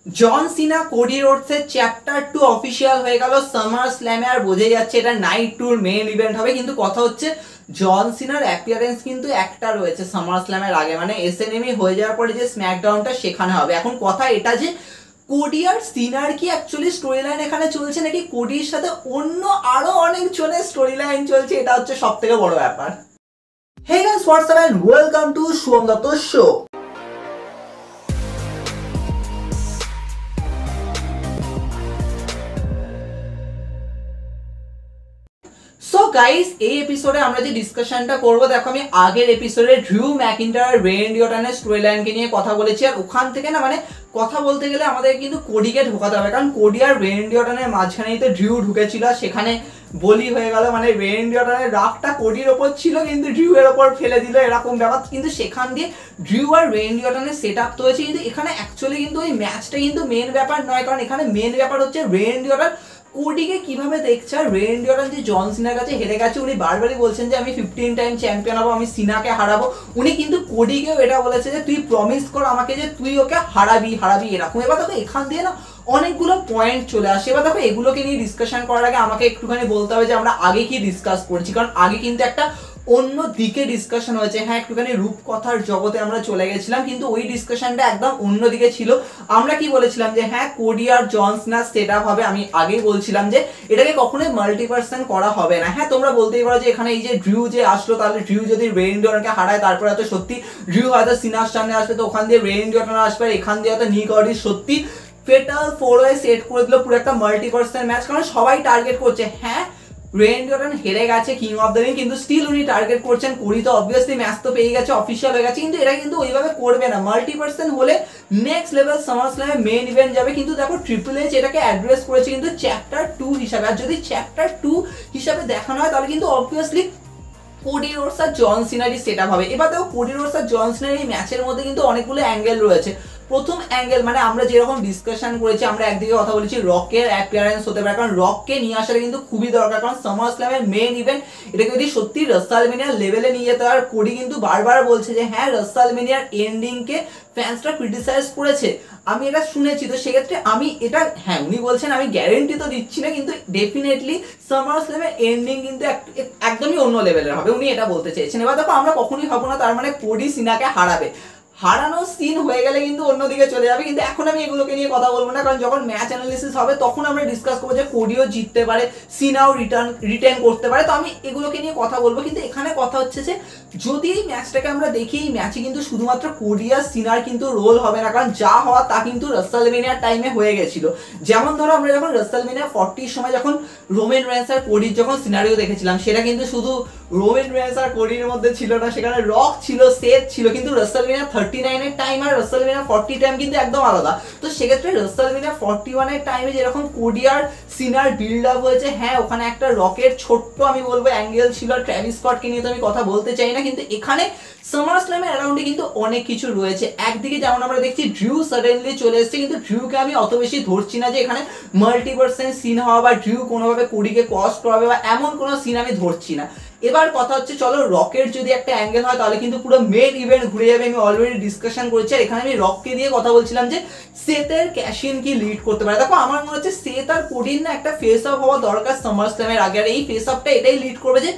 জন সিনা Cody রোডসের chapter 2 official হয়ে গেল summer স্ল্যামে। আর বোঝাই যাচ্ছে এটা নাইট টুর মেইন ইভেন্ট হবে, কিন্তু কথা হচ্ছে জন সিনার অ্যাপিয়ারেন্স কিন্তু একটা রয়েছে সামার স্ল্যামের আগে, মানে এসএনএমই হয়ে যাওয়ার পরে যে স্ম্যাকডাউনটা সেখানে হবে। এখন কথা এটা যে কোডি আর সিনার কি অ্যাকচুয়ালি স্টোরি লাইন এখানে চলছে, নাকি কোডির সাথে অন্য আরো অনেক জনের স্টোরি লাইন চলছে, এটা হচ্ছে সব থেকে বড় ব্যাপার। Hey guys, what's up and welcome to Shubham Dutta show. So guys, এই এপিসোডে আমরা যে ডিসকাশনটা করবো, দেখো আমি আগের এপিসোডে ড্রিউ ম্যাকিন্টার আর রেন্ডি অর্টনের স্টোরি লাইনকে নিয়ে কথা বলেছি। আর ওখান থেকে না মানে কথা বলতে গেলে আমাদের কিন্তু কোডিকে ঢোকাতে হবে, কারণ কোডি আর রেন্ডি অর্টনের মাঝখানেই তো ড্রিউ ঢুকেছিল, সেখানে বলি হয়ে গেল। মানে রেন্ডি অর্টনের রাগটা কোডির ওপর ছিল কিন্তু ড্রিউ এর ওপর ফেলে দিল, এরকম ব্যাপার। কিন্তু সেখান দিয়ে ড্রিউ আর রেন্ডি অর্টনের সেট আপ তো হয়েছে, কিন্তু এখানে অ্যাকচুয়ালি কিন্তু ওই ম্যাচটা কিন্তু মেন ব্যাপার নয়, কারণ এখানে মেন ব্যাপার হচ্ছে রেন্ডি অর্টন কোডিকে কিভাবে দেখছে। আর রেন্ডি অর্টন যে জন সিনার কাছে হেরে গেছে, উনি বারবারই বলছেন যে আমি 15 টাইম চ্যাম্পিয়ন হবো, আমি সিনাকে হারাবো। উনি কিন্তু কোডিকেও এটা বলেছে যে তুই প্রমিস কর আমাকে যে তুই ওকে হারাবি এরকম। এবার দেখো এখান দিয়ে না অনেকগুলো পয়েন্ট চলে আসে। এবার দেখো এগুলোকে নিয়ে ডিসকাশন করার আগে আমাকে একটুখানি বলতে হবে যে আমরা আগে কি ডিসকাস করছি, কারণ আগে কিন্তু একটা অন্য দিকে ডিসকাশন হয়েছে। হ্যাঁ, একটুখানি রূপকথার জগতে আমরা চলে গেছিলাম, কিন্তু ওই ডিসকাশনটা একদম অন্যদিকে ছিল। আমরা কি বলেছিলাম যে হ্যাঁ, কোডি আর জন সিনার সেট আপ হবে। আমি আগেই বলছিলাম যে এটাকে কখনোই মাল্টিপার্সন করা হবে না। হ্যাঁ, তোমরা বলতেই পারো যে এখানে এই যে ড্রিউ যে আসলো, তাহলে ড্রিউ যদি রেন্ডি অর্টনকে হারায় তারপরে হয়তো সত্যি ড্রিউ হয়তো সিনার সামনে আসবে, তো ওখান দিয়ে রেন্ডি অর্টন আসবে, এখান দিয়ে হয়তো নিক অডি সত্যি ফেটাল 4 ওয়ে সেট করে দিল, পুরো একটা মাল্টিপার্সন ম্যাচ। কারণ সবাই টার্গেট করছে হ্যাঁ রেন্ডি অর্টন হেরে গেছে কিং অফ দ্য রিং, কিন্তু স্টিল উনি টার্গেট করছেন কোডি, তো অবভিয়াসলি ম্যাচ তো পেয়ে গেছে, অফিসিয়াল হয়ে গেছে। কিন্তু এরা কিন্তু ওইভাবে করবে না, মাল্টিপার্সন হলে নেক্সট লেভেল সামার স্ল্যামে মেইন ইভেন্ট যাবে। কিন্তু দেখো ট্রিপল এইচ এটাকে অ্যাড্রেস করেছে কিন্তু চ্যাপ্টার 2 হিসাবে। আর যদি চ্যাপ্টার 2 হিসাবে দেখানো হয় তাহলে কিন্তু অবভিয়াসলি কোডি রোডস আর জন সিনারই সেট আপ হবে। এবার দেখো কোডি রোডস আর জন সিনার এই ম্যাচের মধ্যে কিন্তু অনেকগুলো অ্যাঙ্গেল রয়েছে। প্রথম অ্যাঙ্গেল মানে আমরা যেরকম ডিসকাশন করেছি, আমরা একদিকে কথা বলেছি রকের অ্যাপিয়ারেন্স হতে পারে, কারণ রককে নিয়ে আসাটা কিন্তু খুবই দরকার, কারণ সামার স্ল্যামের মেইন ইভেন্ট এটাকে যদি সত্যি রাসেলমেনিয়ার লেভেলে নিয়ে যেতে হয়। আর কোডি কিন্তু বারবার বলছে যে হ্যাঁ রাসেলমেনিয়ার এন্ডিংকে ফ্যান্সরা ক্রিটিসাইজ করেছে, আমি এটা শুনেছি। তো সেক্ষেত্রে আমি এটা হ্যাঁ উনি বলছেন আমি গ্যারেন্টি তো দিচ্ছি না, কিন্তু ডেফিনেটলি সামার স্ল্যামের এন্ডিং কিন্তু একদমই অন্য লেভেলের হবে, উনি এটা বলতে চেয়েছেন। এবার দেখো আমরা কখনোই ভাবো না তার মানে কোডি সিনাকে হারাবে, হারানোর সিন হয়ে গেলে কিন্তু অন্যদিকে চলে যাবে। কিন্তু এখন আমি এগুলোকে নিয়ে কথা বলবো না, কারণ যখন ম্যাচ অ্যানালিসিস হবে তখন আমরা ডিসকাস করবো যে কোডিও জিততে পারে, সিনাও রিটার্ন করতে পারে, তো আমি এগুলোকে নিয়ে কথা বলবো। কিন্তু এখানে কথা হচ্ছে যে যদি এই ম্যাচটাকে আমরা দেখি, এই ম্যাচে কিন্তু শুধুমাত্র কোডি আর সিনার কিন্তু রোল হবে না, কারণ যা হওয়া তা কিন্তু রাসেলমেনিয়ার টাইমে হয়ে গেছিল। যেমন ধরো আমরা যখন রাসেলমেনিয়া 40 সময় যখন রোমান রেন্স আর কোডির যখন সিনারিও দেখেছিলাম, সেটা কিন্তু শুধু রোমান রেন্স আর কোডির মধ্যে ছিল না, সেখানে রক ছিল, সেথ ছিল। কিন্তু রাসেলমেনিয়া 39 এর টাইম আর রাসেলমেনিয়া 40 টাইম কিন্তু একদম আলাদা। তো সেক্ষেত্রে রাসেলমেনিয়া 41 এর টাইমে যেরকম কোডি আর সিনার বিল্ড আপ হয়েছে, হ্যাঁ ওখানে একটা রকের ছোট্ট আমি বলবো অ্যাঙ্গেল ছিল। ট্র্যাভিস স্কটকে নিয়ে তো আমি কথা বলতে চাই না, কিন্তু এখানে সামার স্ল্যামের অ্যারাউন্ডে কিন্তু অনেক কিছু রয়েছে। একদিকে যেমন আমরা দেখছি ড্রিউ সাডেনলি চলে এসেছে, কিন্তু ড্রিউকে আমি অত বেশি ধরছি না যে এখানে মাল্টিপার্সন সিন হওয়া বা ড্রিউ কোনোভাবে কোডিকে কস্ট করাবে বা এমন কোনো সিন আমি ধরছি না। এবার কথা হচ্ছে চলো রকের যদি একটা অ্যাঙ্গেল হয় তাহলে কিন্তু পুরো মেন ইভেন্ট ঘুরে যাবে। আমি অলরেডি ডিসকাশন করেছি, আর এখানে আমি রককে দিয়ে কথা বলছিলাম যে সেতের ক্যাশিন কি লিড করতে পারে। দেখো আমার মনে হচ্ছে সেত আর কোডির না একটা ফেস অফ হওয়া দরকার সামার স্ল্যামের আগে, আর এই ফেস অফটা এটাই লিড করবে যে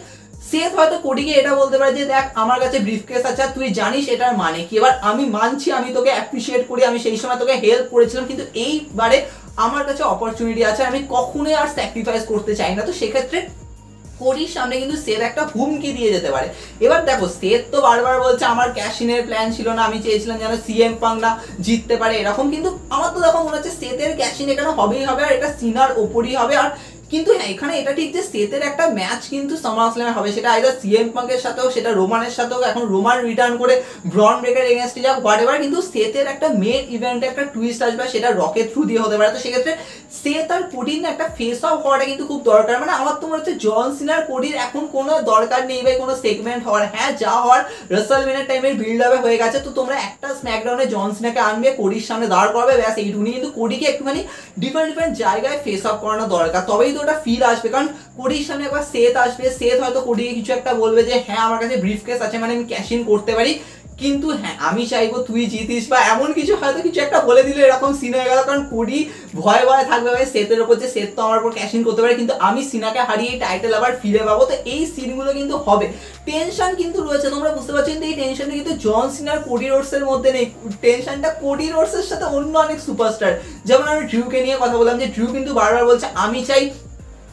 সেথ হয়তো কোডিকে এটা বলতে পারে যে দেখ আমার কাছে ব্রিফকেস আছে, তুই জানিস এটার মানে কি। এবার আমি মানছি, আমি তোকে অ্যাপ্রিসিয়েট করি, আমি সেই সময় তোকে হেল্প করেছিলাম, কিন্তু এইবারে আমার কাছে অপরচুনিটি আছে, আমি কখনোই আর স্যাক্রিফাইস করতে চাই না। তো সেক্ষেত্রে কোডির সামনে কিন্তু সেথ একটা হুমকি দিয়ে যেতে পারে। এবার দেখো সেথ তো বারবার বলছে আমার ক্যাশিনের প্ল্যান ছিল না, আমি চেয়েছিলাম যেন সিএম পাং না জিততে পারে এরকম। কিন্তু আমার তো দেখো মনে হচ্ছে সেথের ক্যাশিন এখানে হবেই হবে, আর এটা সিনার ওপরই হবে। আর কিন্তু হ্যাঁ এখানে এটা ঠিক যে সেতের একটা ম্যাচ কিন্তু সামার স্ল্যামে হবে, সেটা আইদার সিএম পাঙ্কের সাথেও, সেটা রোমানের সাথেও। এখন রোমান রিটার্ন করে ব্রন ব্রেকার এগেইনস্টে যাক হোয়াটএভার, কিন্তু সেতের একটা মেন ইভেন্টে একটা টুইস্ট আসবে, সেটা রকের থ্রু দিয়ে হতে পারে। তো সেক্ষেত্রে সেত আর কোডির না একটা ফেস অফ হওয়াটা কিন্তু খুব দরকার। মানে আমার তো মনে হচ্ছে জন সিনার কোডির এখন কোনো দরকার নেই ভাই কোনো সেগমেন্ট হওয়ার। হ্যাঁ যা হওয়ার রাসেলমেনিয়ার টাইমের বিল্ড আপে হয়ে গেছে, তো তোমরা একটা স্ম্যাকডাউনে জন সিনাকে আনবে, কোডির সামনে দাঁড় করবে, ব্যাস এইটুকুনি। কিন্তু কোডিকে একটুখানি ডিফারেন্ট জায়গায় ফেস অফ করানো দরকার, তবেই তো ওটা ফিল আসবে। কারণ কোডির সামনে একবার সেথ আসবে, সেথ হয়তো কোডিকে কিছু একটা বলবে যে হ্যাঁ আমার কাছে ব্রিফকেস আছে, মানে আমি ক্যাশ ইন করতে পারি, কিন্তু হ্যাঁ আমি চাইবো তুই জিতিস বা এমন কিছু হয়তো কিছু একটা বলে দিলে এরকম সিন হয়ে গেল, কারণ কোডি ভয় ভয় থাকবে ভাই সেতের উপর যে সেত তো আমার উপর ক্যাশ ইন করতে পারে, কিন্তু আমি সিনাকে হারিয়ে টাইটেল আবার ফিরে পাবো। তো এই সিনগুলো কিন্তু হবে, টেনশন কিন্তু রয়েছে, তোমরা বুঝতে পারছো। কিন্তু এই টেনশনটা কিন্তু জন সিনার কোডি রোডসের মধ্যে নেই, টেনশনটা কোডি রোডসের সাথে অন্য অনেক সুপারস্টার। যেমন আমি ড্রিউকে নিয়ে কথা বললাম, যে ড্রিউ কিন্তু বারবার বলছে আমি চাই,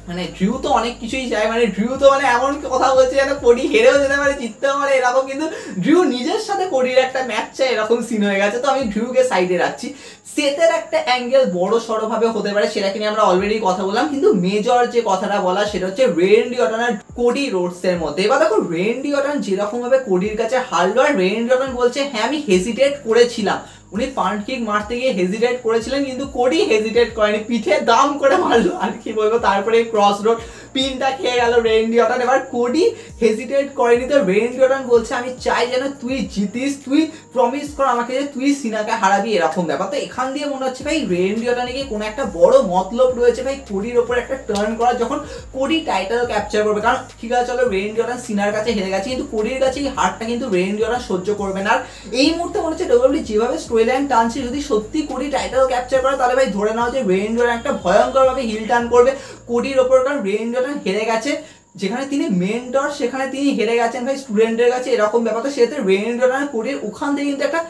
মানে ড্রিউ তো অনেক কিছুই চায়, মানে ড্রিউ তো মানে এমন কথা বলছে যেন কোডি হেরেও যেতে পারে জিততেও পারে এরকম, কিন্তু ড্রিউ নিজের সাথে কোডির একটা ম্যাচ চায় এরকম সিন হয়ে গেছে। তো আমি ড্রিউকে সাইডে রাখছি। সেতের একটা অ্যাঙ্গেল বড় সড়ো ভাবে হতে পারে, সেটাকে নিয়ে আমরা অলরেডি কথা বললাম, কিন্তু মেজর যে কথাটা বলা সেটা হচ্ছে রেন্ডি অর্টন আর কোডি রোডস এর মধ্যে। এবার দেখো রেন্ডি অর্টন যেরকম ভাবে কোডির কাছে হারলো, আর রেন্ডি অর্টন বলছে হ্যাঁ আমি হেজিটেট করেছিলাম, উনি পান্ট কিক মারতে গিয়ে হেজিটেট করেছিলেন, কিন্তু কোডি হেজিটেট করেনি, পিঠে দাম করে মারলো আর কি বলবো। তারপরে ক্রস রোড পিনটা খেয়ে গেল রেন্ডি অর্টন। এবার কোডি হেজিটেট করেনি, তো রেন্ডি অর্টন বলছে আমি চাই যেন তুই জিতিস, তুই প্রমিস কর আমাকে যে তুই সিনাকে হারাবি, এরকম ব্যাপার। তো এখান দিয়ে মনে হচ্ছে ভাই রেন্ডি অর্টনে গিয়ে কোনো একটা বড় মতলব রয়েছে ভাই কোডির ওপর একটা টার্ন করা, যখন কোডি টাইটেল ক্যাপচার করবে। কারণ ঠিক আছে চলো রেন্ডি অর্টন সিনার কাছে হেরে গেছে, কিন্তু কোডির কাছে এই হারটা কিন্তু রেন্ডি অর্টন সহ্য করবে না। আর এই মুহূর্তে মনে হচ্ছে ডব্লিউডব্লিউ যেভাবে স্টোরি লাইন টানছে, যদি সত্যি কোডি টাইটেল ক্যাপচার করে তাহলে ভাই ধরে নাও যে রেন্ডি অর্টন একটা ভয়ঙ্কর ভাবে হিল টার্ন করবে কোডির ওপর, কারণ রেন্ডি অর্টন হেরে গেছে যেখানে তিনি মেন্টর সেখানে তিনি হেরে গেছেন ভাই স্টুডেন্টের কাছে, এরকম ব্যাপার। তো সেক্ষেত্রে রেন্ডি অর্টন কোডির ওখান থেকে কিন্তু একটা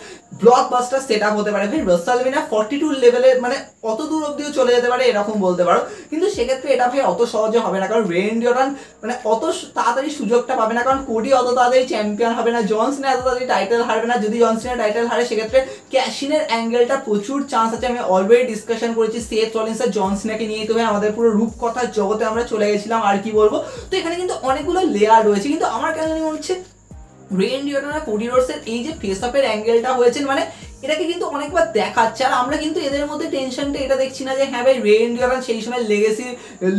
ব্লকবাস্টার সেট আপ হতে পারে ভাই। রাসেলমেনিয়া 42 লেভেলে মানে অত দূর অব্দিও চলে যেতে পারে এরকম বলতে পারো, কিন্তু সেক্ষেত্রে এটা ভাই অত সহজে হবে না, কারণ রেন্ডি অর্টন মানে অত তাড়াতাড়ি সুযোগটা পাবে না, কারণ কোডি অত তাড়াতাড়ি চ্যাম্পিয়ন হবে না, জন সিনা এত তাড়াতাড়ি টাইটেল হারবে না। যদি জন সিনা টাইটেল হারে সেক্ষেত্রে ক্যাশিনের অ্যাঙ্গেলটা প্রচুর চান্স আছে। আমি অলরেডি ডিসকাশন করেছি সেথ রলিন্স আর জন সিনাকে নিয়ে, তো ভাই আমাদের পুরো রূপকথার জগতে আমরা চলে গেছিলাম আর কি বলবো। তো এখানে কিন্তু অনেকগুলো লেয়ার রয়েছে, কিন্তু আমার কেন মনে হচ্ছে রেন্ডি অর্টন আর কোডি রোডসের এই যে ফেস আপের অ্যাঙ্গেলটা হয়েছে, মানে এটাকে কিন্তু অনেকবার দেখাচ্ছে। আর আমরা কিন্তু এদের মধ্যে টেনশনটা এটা দেখছি না যে হ্যাঁ ভাই রেন্ডি অর্টন সেই সময় লেগেসি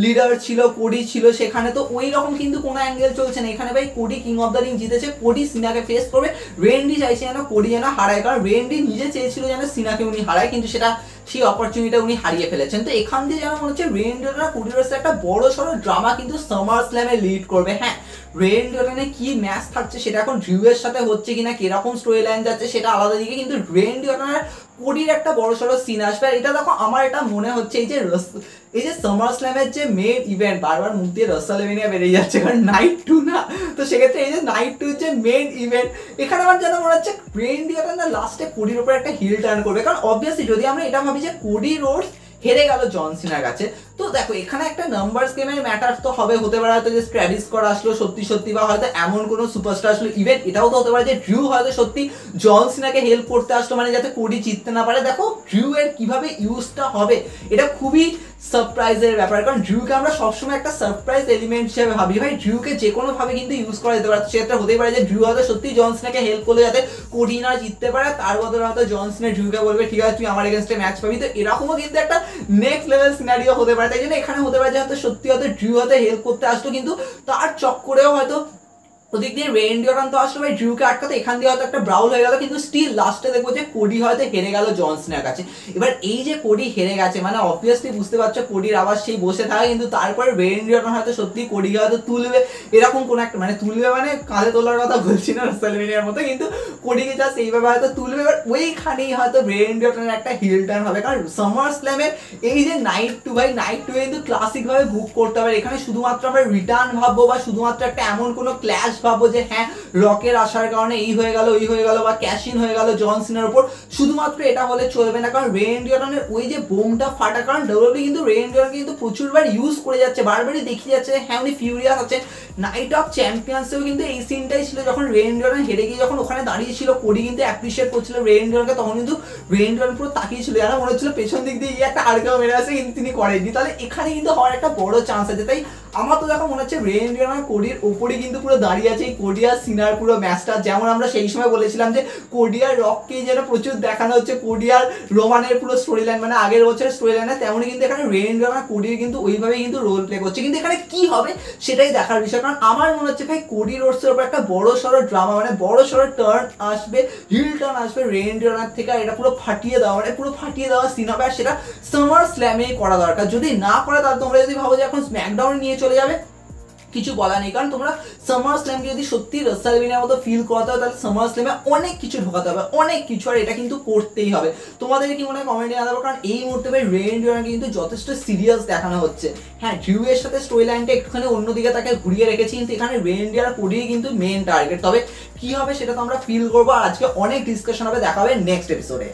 লিডার ছিল, কোডি ছিল সেখানে, তো ওই রকম কিন্তু কোনো অ্যাঙ্গেল চলছে না এখানে। ভাই Cody king of the ring জিতেছে, কোডি সিনাকে ফেস করবে, রেন্ডি চাইছে যেন কোডি যেন হারায়, কারণ রেন্ডি নিজে চেয়েছিল যেন সিনাকে উনি হারায়, কিন্তু সেটা সেই অপরচুনিটিটা উনি হারিয়ে ফেলেছেন। তো এখান দিয়ে যেন মনে হচ্ছে রেন্ডি অর্টন আর কোডি রোডসের একটা বড় সড়ো ড্রামা কিন্তু সামার স্ল্যামে লিড করবে। হ্যাঁ রেন্ডি অর্টনে কি ম্যাচ থাকছে সেটা এখন ড্রিউয়ের সাথে হচ্ছে কিনা, কিরকম স্টোরি লাইন যাচ্ছে সেটা আলাদা দিকে, কিন্তু রেন্ডি অর্টন আর কোডির একটা বড় সড়ো সিন আসবে। আর এটা দেখো আমার এটা মনে হচ্ছে এই যে সামার স্ল্যামের যে মেন ইভেন্ট, বারবার মুখ দিয়ে রাসেলমেনিয়া বেরিয়ে যাচ্ছে কারণ নাইট 2 না, তো সেক্ষেত্রে এই যে নাইট 2 যে মেন ইভেন্ট, এখানে আমার যেন মনে হচ্ছে রেন্ডি অর্টন না লাস্টে কোডির উপর একটা হিল টার্ন করবে। কারণ অবভিয়াসলি যদি আমরা এটা ভাবি যে কোডি রোডস হেরে গেল জন সিনার কাছে, তো দেখো এখানে একটা নাম্বারস গেমের ম্যাটার তো হবে, হতে পারে হয়তো যে ট্র্যাভিস স্কট আসলো সত্যি সত্যি, বা হয়তো এমন কোনো সুপারস্টার আসলো, ইভেন এটাও তো হতে পারে যে ড্রিউ হয়তো সত্যি জন সিনাকে হেল্প করতে আসলো, মানে যাতে কোডি জিততে না পারে। দেখো ড্রিউ এর কিভাবে ইউজটা হবে এটা খুবই সারপ্রাইজের ব্যাপার, কারণ ড্রিউকে আমরা সবসময় একটা সারপ্রাইজ এলিমেন্ট হিসেবে ভাবি। ভাই ড্রিউকে যে কোনো ভাবে কিন্তু ইউজ করা যেতে পারে, সেটা হতেই পারে যে ড্রিউ হয়তো সত্যি জন সিনাকে হেল্প করলে যাতে কোডি না জিততে পারে, তার বদলে হয়তো জন সিনা ড্রিউকে বলবে ঠিক আছে তুই আমার এগেইনস্টে ম্যাচ পাবি। তো এরকমও কিন্তু একটা নেক্সট লেভেল সিনারিও হতে পারে, তাই জন্য এখানে হতে পারে যে হয়তো সত্যি হয়তো ড্রিউ হয়তো হেল্প করতে আসতো, কিন্তু তার চক্করেও হয়তো ওদিক দিয়ে রেন্ডি অর্টন তো আসলো ভাই ড্রিউকে আটকাতে, এখান দিয়ে হয়তো একটা ব্রাউল হয়ে গেল, কিন্তু স্টিল লাস্টে দেখবো যে কোডি হয়তো হেরে গেল জন সিনার কাছে। এবার এই যে কোডি হেরে গেছে মানে অবভিয়াসলি বুঝতে পারছো কোডির আবার সেই বসে থাকে, কিন্তু তারপরে রেন্ডি অর্টন হয়তো সত্যি কোডিকে হয়তো তুলবে, এরকম কোন একটা মানে তুলবে মানে কাঁধে তোলার কথা বলছি না রাসেলমেনিয়ার মতো, কিন্তু কোডিকে জাস্ট এইভাবে হয়তো তুলবে। এবার ওইখানেই হয়তো রেন্ডি অর্টনের একটা হিল টার্ন হবে, কারণ সামার স্ল্যামের এই যে নাইট 2 ভাই নাইট 2 কিন্তু ক্লাসিক ভাবে বুক করতে হবে। এখানে শুধুমাত্র আমরা রিটার্ন ভাববো বা শুধুমাত্র একটা এমন কোনো ক্ল্যাশ ভাববো যে হ্যাঁ রকের আসার কারণে এই হয়ে গেল ওই হয়ে গেল বা ক্যাশিন হয়ে গেল জন সিনার উপর, শুধুমাত্র এটা হলে চলবে না, কারণ রেন্ডি অর্টনের ওই যে বোমটা ফাটা, কারণ ডব্লিউডব্লিউ কিন্তু রেন্ডি অর্টন কিন্তু প্রচুরবার ইউজ করে যাচ্ছে, বারবারই দেখিয়ে যাচ্ছে হ্যাঁ উনি ফিউরিয়াস আছে। নাইট অফ চ্যাম্পিয়ন্সেও কিন্তু এই সিনটাই ছিল, যখন রেন্ডি অর্টন হেরে গিয়ে যখন ওখানে দাঁড়িয়েছিল কোডি কিন্তু অ্যাপ্রিশিয়েট করছিল রেন্ডি অর্টনকে, তখন কিন্তু রেন্ডি অর্টন পুরো তাকিয়েছিল, যেন মনে হচ্ছিল পেছন দিক দিয়ে একটা আড়কাও মেরে আসে, কিন্তু তিনি করেননি। তাহলে এখানে কিন্তু হওয়ার একটা বড় চান্স আছে। তাই আমার তো দেখো মনে হচ্ছে রেন্ডি অর্টন কোডির ওপরে কিন্তু পুরো দাঁড়িয়ে আছে এই কোডি আর সিনার পুরো ম্যাচটা, যেমন আমরা সেই সময় বলেছিলাম যে কোডি আর রককে যেন প্রচুর দেখানো হচ্ছে, কোডি আর রোমানের পুরো স্টোরি লাইন মানে আগের বছরের স্টোরি লাইনে, তেমনই কিন্তু এখানে রেন্ডি অর্টন কোডির কিন্তু ওইভাবেই কিন্তু রোল প্লে করছে। কিন্তু এখানে কি হবে সেটাই দেখার বিষয়, কারণ আমার মনে হচ্ছে ভাই কোডি রোডসের উপর একটা বড় সড়ো ড্রামা মানে বড় সড়ো টার্ন আসবে, হিল টার্ন আসবে রেন্ডি অর্টন থেকে, আর এটা পুরো ফাটিয়ে দেওয়া মানে পুরো ফাটিয়ে দেওয়া সিন হবে, আর সেটা সামার স্ল্যামেই করা দরকার। যদি না করে তাহলে তোমরা যদি ভাবো যে এখন স্ম্যাকডাউন নিয়ে চলে যাবে, কিছু বলা নেই, কারণ তোমরা সামার স্ল্যামকে যদি সত্যি রাসেল উইনের মতো ফিল করাতে হবে তাহলে সামার স্ল্যামে অনেক কিছু ঢোকাতে হবে, অনেক কিছু, আর এটা কিন্তু করতেই হবে। তোমাদের কি মনে হয় কমেন্টে জানাবো, কারণ এই মুহূর্তে ভাই রেইনডিওরকে কিন্তু যথেষ্ট সিরিয়াস দেখানো হচ্ছে। হ্যাঁ, ড্রিউ এর সাথে স্টোরি লাইনটা একটুখানি অন্যদিকে তাকে ঘুরিয়ে রেখেছি, কিন্তু এখানে রেইনডিয়ার কোডিই কিন্তু মেন টার্গেট। তবে কি হবে সেটা তো আমরা ফিল করবো, আর আজকে অনেক ডিসকাশন হবে, দেখা হবে নেক্সট এপিসোডে।